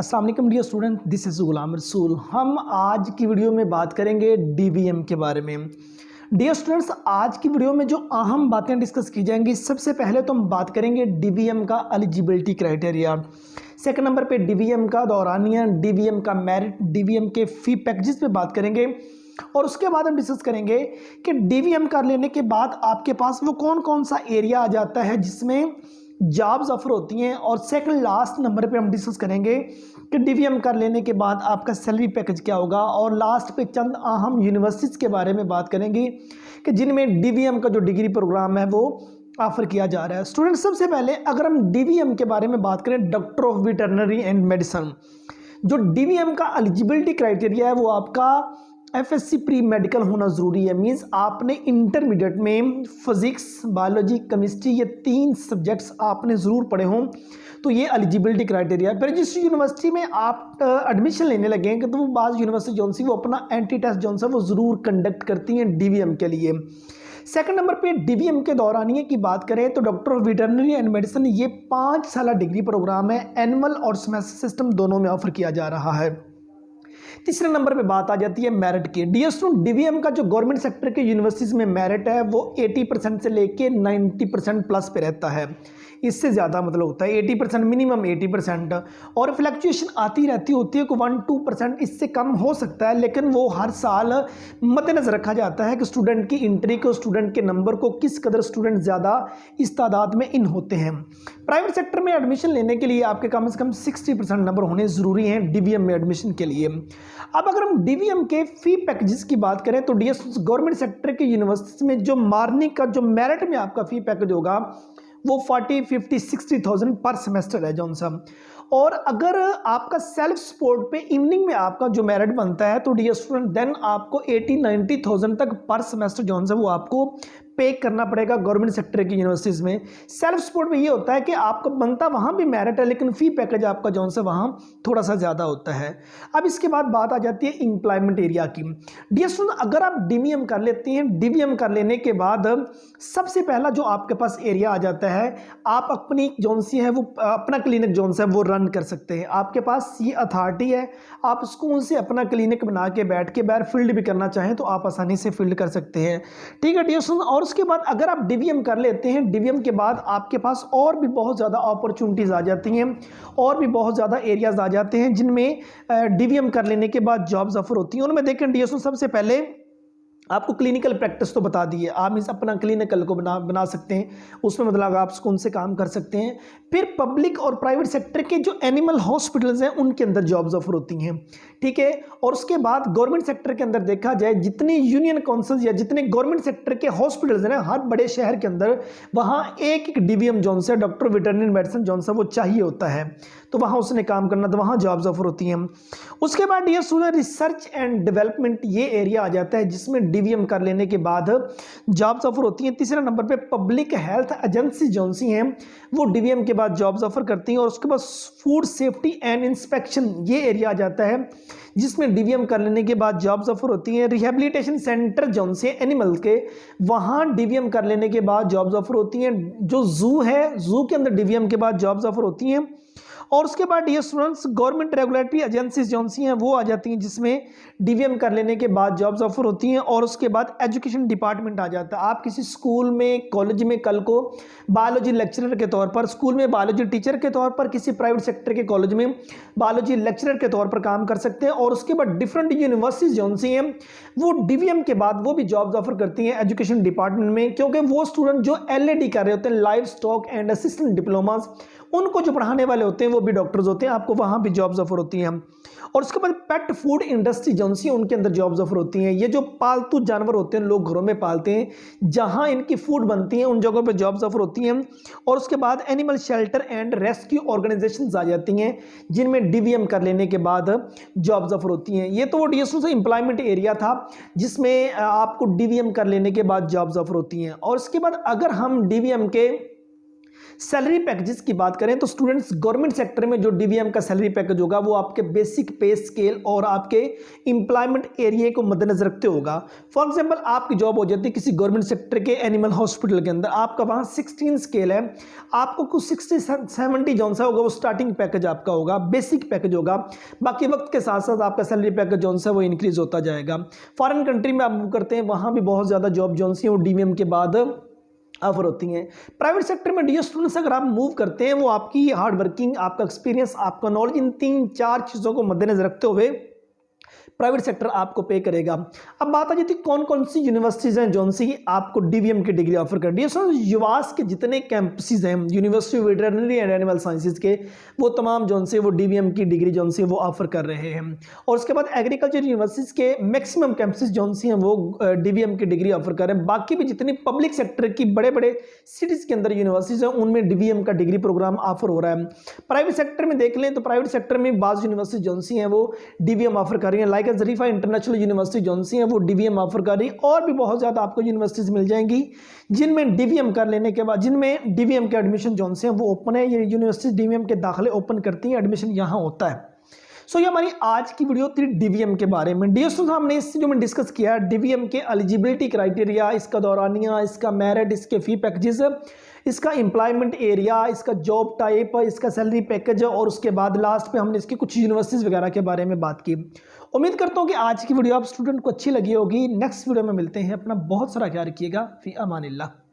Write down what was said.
अस्सलाम वालेकुम dear student, this is Ghulam Rasool. हम आज की वीडियो में बात करेंगे डीवीएम के बारे में। डियर स्टूडेंट्स, आज की वीडियो में जो अहम बातें डिस्कस की जाएंगी, सबसे पहले तो हम बात करेंगे डीवीएम का एलिजिबिलिटी क्राइटेरिया। सेकंड नंबर पे डीवीएम का दौरानिया, डीवीएम का मेरिट, डीवीएम के फी पैकेजेस पे बात करेंगे और उसके बाद हम डिस्कस करेंगे कि डीवीएम कर लेने के बाद आपके पास वो कौन कौन सा एरिया आ जाता है जिसमें जॉब्स ऑफर होती हैं। और सेकंड लास्ट नंबर पे हम डिस्कस करेंगे कि डीवीएम कर लेने के बाद आपका सैलरी पैकेज क्या होगा। और लास्ट पे चंद अहम यूनिवर्सिटीज़ के बारे में बात करेंगे कि जिनमें डीवीएम का जो डिग्री प्रोग्राम है वो ऑफर किया जा रहा है। स्टूडेंट, सबसे पहले अगर हम डीवीएम के बारे में बात करें, doctor of veterinary and medicine, जो डीवीएम का एलिजिबिलिटी क्राइटेरिया है वो आपका एफएससी प्री मेडिकल होना ज़रूरी है। मींस आपने इंटरमीडिएट में फिजिक्स, बायोलॉजी, केमिस्ट्री, ये 3 सब्जेक्ट्स आपने ज़रूर पढ़े हों, तो ये एलिजिबिलिटी क्राइटेरिया है। फिर जिस यूनिवर्सिटी में आप एडमिशन लेने लगेंगे तो वो बाज़ यूनिवर्सिटी जौन सी वो अपना एंटी टेस्ट जौन सा वो ज़रूर कंडक्ट करती हैं डीवीएम के लिए। सेकंड नंबर पे डीवीएम के दौरानिए की बात करें तो doctor of veterinary and medicine ये 5 साल डिग्री प्रोग्राम है। एनुअल और सेमेस्टर सिस्टम दोनों में ऑफर किया जा रहा है। तीसरे नंबर पे बात आ जाती है मेरिट की। डियर स्टूडेंट, डीवीएम का जो गवर्नमेंट सेक्टर के यूनिवर्सिटीज़ में मेरिट है वो 80% से लेके 90% प्लस पे रहता है। इससे ज़्यादा मतलब होता है 80%, मिनिमम 80%। और फ्लक्चुएशन आती रहती होती है, को 1-2% इससे कम हो सकता है, लेकिन वो हर साल मद्देनजर रखा जाता है कि स्टूडेंट की एंट्री को, स्टूडेंट के नंबर को, किस कदर स्टूडेंट ज़्यादा इस तादाद में इन होते हैं। प्राइवेट सेक्टर में एडमिशन लेने के लिए आपके कम से कम 60% नंबर होने ज़रूरी हैं डीवीएम में एडमिशन के लिए। अब अगर हम डीवीएम के फी पैकेजेस की बात करें तो गवर्नमेंट सेक्टर के यूनिवर्सिटी में जो मॉर्निंग का जो मेरिट में आपका फी पैकेज होगा वो 40, 50, 60,000 पर सेमेस्टर है जौन सा। और अगर आपका सेल्फ सपोर्ट पे इवनिंग में आपका जो मेरिट बनता है तो डियर स्टूडेंट देन आपको 80-90,000 तक पर सेमेस्टर जौन सा वो आपको पे करना पड़ेगा गवर्नमेंट सेक्टर की यूनिवर्सिटीज़ में। सेल्फ सपोर्ट में ये होता है कि आपका बनता वहाँ भी मेरिट है, लेकिन फी पैकेज आपका जौन सा वहाँ थोड़ा सा ज़्यादा होता है। अब इसके बाद बात आ जाती है एम्प्लॉयमेंट एरिया की। डियर स्टूडेंट, अगर आप डीवीएम कर लेते हैं, डीवीएम कर लेने के बाद सबसे पहला जो आपके पास एरिया आ जाता है, आप अपनी जौन सी है वो अपना क्लिनिक जौन सा है वो रन कर सकते हैं। आपके पास ये अथॉरिटी है, आप स्कूल से अपना क्लिनिक बना के बैठ के बाहर फील्ड भी करना चाहें तो आप आसानी से फील्ड कर सकते हैं। ठीक है डियर स्टूडेंट, और उसके बाद अगर आप डीवीएम कर लेते हैं, डीवीएम के बाद आपके पास और भी बहुत ज़्यादा अपॉर्चुनिटीज़ आ जाती हैं और भी बहुत ज़्यादा एरियाज़ आ जाते हैं जिनमें डीवीएम कर लेने के बाद जॉब्स ऑफर होती हैं। उनमें देखें डियर स्टूडेंट, सबसे पहले आपको क्लिनिकल प्रैक्टिस तो बता दी है, आप इस अपना क्लिनिकल को बना सकते हैं, उसमें मतलब आप स्कूल से काम कर सकते हैं। फिर पब्लिक और प्राइवेट सेक्टर के जो एनिमल हॉस्पिटल्स हैं उनके अंदर जॉब्स ऑफर होती हैं। ठीक है, और उसके बाद गवर्नमेंट सेक्टर के अंदर देखा जाए जितनी यूनियन काउंसिल या जितने गवर्नमेंट सेक्टर के हॉस्पिटल्स हैं हर बड़े शहर के अंदर, वहाँ एक डीवीएम जौन सा डॉक्टर वेटरनरी मेडिसिन जौन सा वो चाहिए होता है, तो वहाँ उसने काम करना, तो वहाँ जॉब्स ऑफर होती हैं। उसके बाद dear student, research and development ये एरिया आ जाता है जिसमें डीवीएम कर लेने के बाद जॉब्स ऑफर होती हैं। तीसरे नंबर पे पब्लिक हेल्थ एजेंसी जौन सी हैं वो डीवीएम के बाद जॉब्स ऑफर करती हैं। और उसके बाद फूड सेफ्टी एंड इंस्पेक्शन ये एरिया आ जाता है जिसमें डीवीएम कर लेने के बाद जॉब्स ऑफर होती हैं। रिहेबिलिटेशन सेंटर जौन से एनिमल के, वहाँ डीवीएम कर लेने के बाद जॉब्स ऑफर होती हैं। जो जू है, जू के अंदर डीवीएम के बाद जॉब्स ऑफर होती हैं। और उसके बाद dear students, government regulatory agencies जौन सी हैं वो आ जाती हैं जिसमें डीवीएम कर लेने के बाद जॉब्स ऑफर होती हैं। और उसके बाद एजुकेशन डिपार्टमेंट आ जाता है। आप किसी स्कूल में, कॉलेज में कल को बायोलॉजी लेक्चरर के तौर पर, स्कूल में बायोलॉजी टीचर के तौर पर, किसी प्राइवेट सेक्टर के कॉलेज में बायोलॉजी लेक्चरर के तौर पर काम कर सकते हैं। और उसके बाद डिफरेंट यूनिवर्सिटीज जौन सी हैं वो डीवीएम के बाद वो भी जॉब्स ऑफर करती हैं एजुकेशन डिपार्टमेंट में, क्योंकि वो स्टूडेंट जो एलएडी कर रहे होते हैं, live stock and assistant diplomas, उनको जो पढ़ाने वाले होते हैं वो भी डॉक्टर्स होते हैं, आपको वहाँ भी जॉब्स ऑफर होती हैं। और उसके बाद पेट फूड इंडस्ट्री जौन सी है उनके अंदर जॉब्स ऑफर होती हैं। ये जो पालतू जानवर होते हैं लोग घरों में पालते हैं, जहाँ इनकी फूड बनती है उन जगहों पे जॉब्स ऑफर होती हैं। और उसके बाद animal shelter and rescue organisations आ जाती हैं जिनमें डीवीएम कर लेने के बाद जॉब्स ऑफर होती हैं। ये तो वो डीएसओ से एम्प्लॉयमेंट एरिया था जिसमें आपको डीवीएम कर लेने के बाद जॉब्स ऑफर होती हैं। और उसके बाद अगर हम डीवीएम के सैलरी पैकेजेस की बात करें तो स्टूडेंट्स गवर्नमेंट सेक्टर में जो डीवीएम का सैलरी पैकेज होगा वो आपके बेसिक पे स्केल और आपके एम्प्लॉयमेंट एरिया को मद्देनजर रखते होगा। फॉर एग्जांपल आपकी जॉब हो जाती है किसी गवर्नमेंट सेक्टर के एनिमल हॉस्पिटल के अंदर, आपका वहां 16 स्केल है, आपको कुछ 60-70 जौन सा होगा वो स्टार्टिंग पैकेज आपका होगा, बेसिक पैकेज होगा। बाकी वक्त के साथ साथ आपका सैलरी पैकेज जौन सा वो इंक्रीज होता जाएगा। फॉरेन कंट्री में आप मूव करते हैं, वहां भी बहुत ज्यादा जॉब जौन सी है वो डीवीएम के बाद ऑफर होती हैं। प्राइवेट सेक्टर में डियर स्टूडेंट्स अगर आप मूव करते हैं, वो आपकी हार्ड वर्किंग, आपका एक्सपीरियंस, आपका नॉलेज, इन 3-4 चीज़ों को मद्देनजर रखते हुए प्राइवेट सेक्टर आपको पे करेगा। अब बात आ जाती है कौन कौन सी यूनिवर्सिटीज़ हैं जौन सी आपको डीवीएम की डिग्री ऑफर कर दी है। युवास के जितने कैंपसेस हैं university of veterinary and animal sciences के, वो तमाम जौन से वो डीवीएम की डिग्री जौन सी वो ऑफर कर रहे हैं। और उसके बाद एग्रीकल्चर यूनिवर्सिटीज़ के मैक्सिमम कैंपसेस जौन सी हैं वो डीवीएम की डिग्री ऑफर कर रहे हैं। बाकी भी जितनी पब्लिक सेक्टर की बड़े बड़े सिटीज़ के अंदर यूनिवर्सिटीज़ हैं उनमें डीवीएम का डिग्री प्रोग्राम ऑफर हो रहा है। प्राइवेट सेक्टर में देख लें तो प्राइवेट सेक्टर में बाज़ यूनिवर्सिटी जौन सी हैं वो डीवीएम ऑफर कर रही हैं, लाइक जरीफा इंटरनेशनल यूनिवर्सिटी जौन सी है वो डीवीएम ऑफर कर रही है। और भी बहुत ज्यादा आपको यूनिवर्सिटीज मिल जाएंगी जिनमें डीवीएम कर लेने के बाद, जिनमें डीवीएम के एडमिशन जौन से हैं वो ओपन है। ये यूनिवर्सिटी डीवीएम के दाखिले ओपन करती हैं, एडमिशन यहां होता है। सो ये हमारी आज की वीडियो थी डीवीएम के बारे में। डियर स्टूडेंट्स, हमने इससे जो मैंने डिस्कस किया डीवीएम के एलिजिबिलिटी क्राइटेरिया, इसका दौरानिया, इसका मेरिट, इसके फी पैकेजेस, इसका एम्प्लॉयमेंट एरिया, इसका जॉब टाइप, इसका सैलरी पैकेज, और उसके बाद लास्ट पे हमने इसकी कुछ यूनिवर्सिटीज़ वगैरह के बारे में बात की। उम्मीद करता हूँ कि आज की वीडियो आप स्टूडेंट को अच्छी लगी होगी। नेक्स्ट वीडियो में मिलते हैं। अपना बहुत सारा ख्याल रखिएगा। फी अमानिल्लाह।